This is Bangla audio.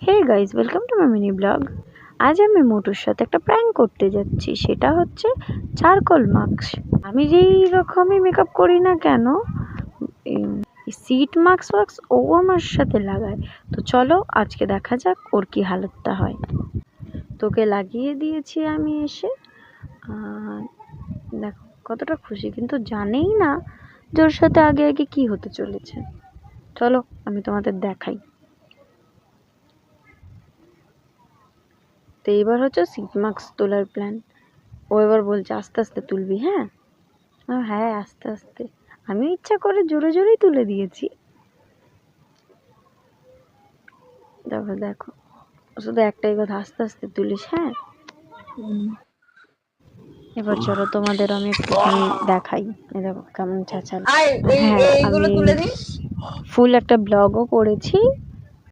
Hey guys, welcome to my mini vlog. আজ আমি মোটুর সাথে একটা প্র্যাঙ্ক করতে যাচ্ছি, সেটা হচ্ছে চারকোল মাস্ক। আমি যেই রকমই মেকআপ করি না কেন, সিট মাস্ক ও আমার সাথে লাগায়। তো চলো আজকে দেখা যাক ওর কি হালতটা হয়। তোকে লাগিয়ে দিয়েছি আমি এসে। দেখো কতটা খুশি, কিন্তু জানেই না যে ওর সাথে আগে আগে কি হতে চলেছে। চলো আমি তোমাদের দেখাই। তো এবার হচ্ছে সিট মাস্ক তোলার প্ল্যান। ও এবার বলছে আস্তে আস্তে তুলবি, হ্যাঁ? হ্যাঁ আস্তে আস্তে। আমি ইচ্ছা করে জোরে জোরেই তুলে দিয়েছি। দেখো দেখো, শুধু একটাই কথা, আস্তে আস্তে তুলিস, হ্যাঁ? এবার চলো তোমাদের আমি একটুখানি দেখাই। এই দেখো কেমন চেঁচাল। হ্যাঁ, আমি ফুল একটা ব্লগও করেছি,